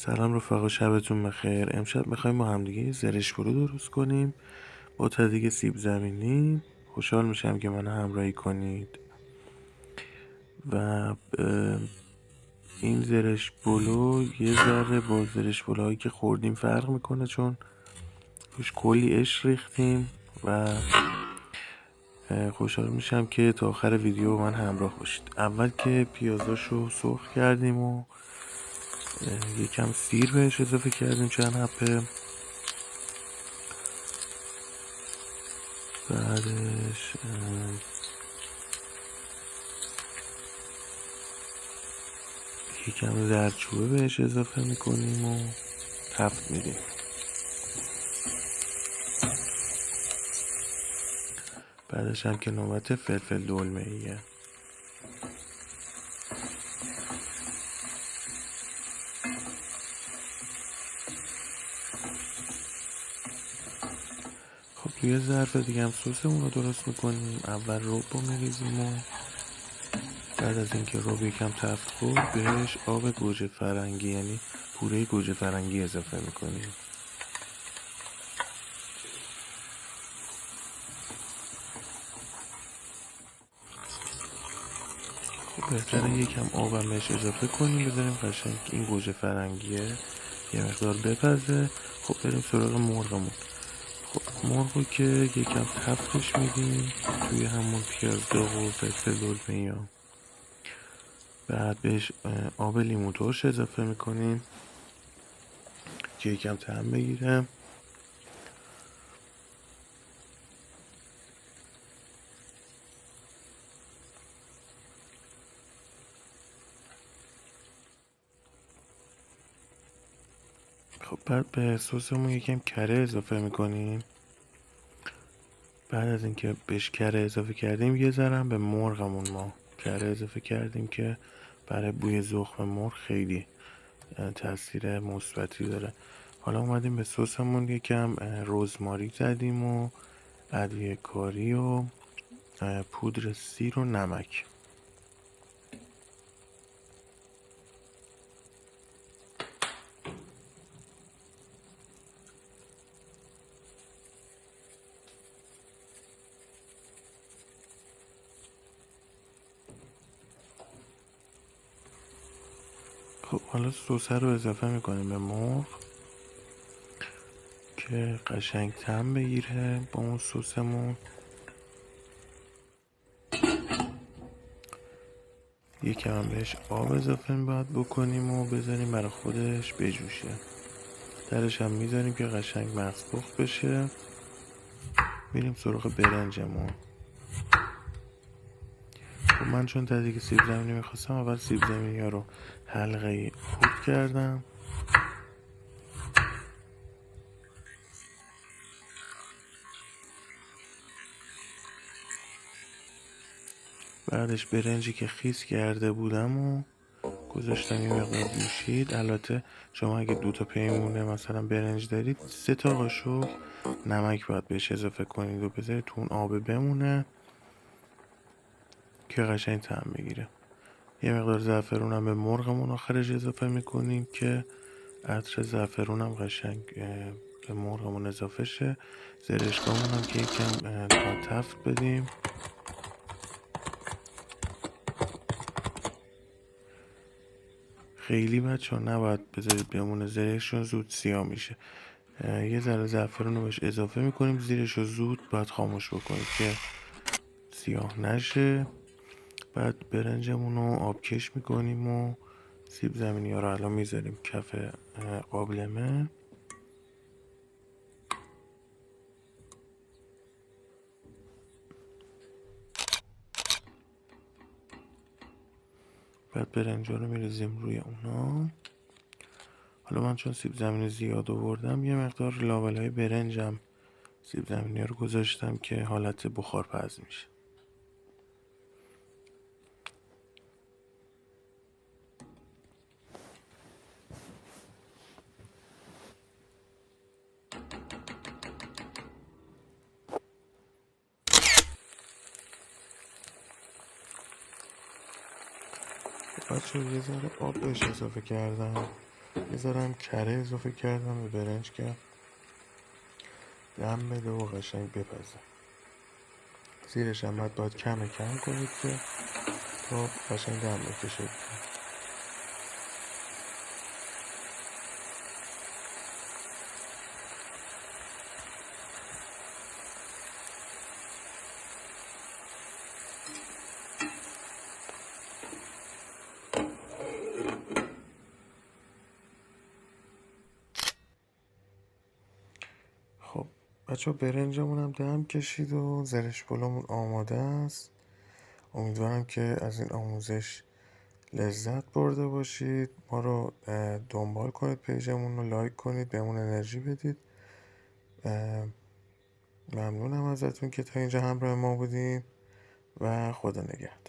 سلام رفقا، شبتون بخیر. امشب میخوایم با همدیگه یه زرش پلو درست کنیم با تدیگ سیب زمینی. خوشحال میشم که من همراهی کنید و این زرش پلو یه ذره با زرش پلوهایی که خوردیم فرق میکنه، چون روش کلی عشق ریختیم و خوشحال میشم که تا آخر ویدیو با من همراه باشید. اول که پیازاشو سرخ کردیم و یکم سیر بهش اضافه کردیم، چند حبه. بعدش یکم زردچوبه بهش اضافه میکنیم و تفت میدیم. بعدش هم که نوبت فلفل دلمه ایه. خب توی ظرف دیگه هم سسمون رو درست میکنیم. اول رب رو میریزیم و بعد از اینکه رب یکم تفت خورد بهش آب گوجه فرنگی، یعنی پوره گوجه فرنگی اضافه میکنیم. خب بهتره یکم آبم بهش اضافه کنیم، بذاریم قشنگ این گوجه فرنگیه یه مقدار بپزه. خب بریم سراغ مرغمون. خب مرغو که یکم تفتش میدیم توی همون پیاز داغ و فلفل دلمه‌ای ها. بعد بهش آب لیمو ترش اضافه میکنیم که یکم طعم بگیره. خب بعد به سسمون یکم کره اضافه میکنیم. بعد از اینکه بهش کره اضافه کردیم یه ذره به مرغمون ما کره اضافه کردیم که برای بوی زخم مرغ خیلی تاثیر مثبتی داره. حالا اومدیم به سسمون یکم رزماری زدیم و ادویه کاری و پودر سیر و نمک. خب حالا سسه رو اضافه میکنیم به مرغ که قشنگ طعم بگیره با اون سسمون. یکم هم بهش آب اضافه باید بکنیم و بذاریم برای خودش بجوشه. درش هم میذاریم که قشنگ مغز پخت بشه. میریم سراغ برنجمون. خب من چون تدیگ سیب زمینی میخواستم، اول سیب زمینی ها رو حلقه‌ای خورد کردم. بعدش برنجی که خیس کرده بودم و گذاشتم یه مقدار جوشید. البته شما اگه 2 تا پیمونه مثلا برنج دارید 3 تا قاشق نمک باید بهش اضافه کنید و بذارید تو اون آب بمونه که قشنگ طعم بگیره. یه مقدار زعفرون هم به مرغمون آخرش اضافه میکنیم که عطر زعفرون هم قشنگ به مرغمون اضافه شه. زرشکامون هم که یکم تا تفت بدیم. خیلی بچه ها نباید بذارید بمونه زرشون زود سیاه میشه. یه ذره زعفرون رو بهش اضافه میکنیم، زیرش رو زود باید خاموش بکنید که سیاه نشه. بعد برنجمون رو آبکش میکنیم و سیب زمینی ها رو الان میذاریم کف قابلمه. بعد برنج رو میریزیم روی اونا. حالا من چون سیب زمینی زیاد آوردم یه مقدار لابلای برنجم سیب زمینی رو گذاشتم که حالت بخار پز میشه. بچه یه ذره آب بهش اضافه کردم بذارم کره اضافه کردم به برنج که دم بده و قشنگ بپزه. زیرش هم باید کم کنید که تا قشنگ دم بکشه. خب بچه برنجمون هم دم کشید و زرش پلومون آماده است. امیدوارم که از این آموزش لذت برده باشید. ما رو دنبال کنید، پیجمون رو لایک کنید، بهمون انرژی بدید. ممنونم ازتون که تا اینجا همراه ما بودین و خدا نگهدار.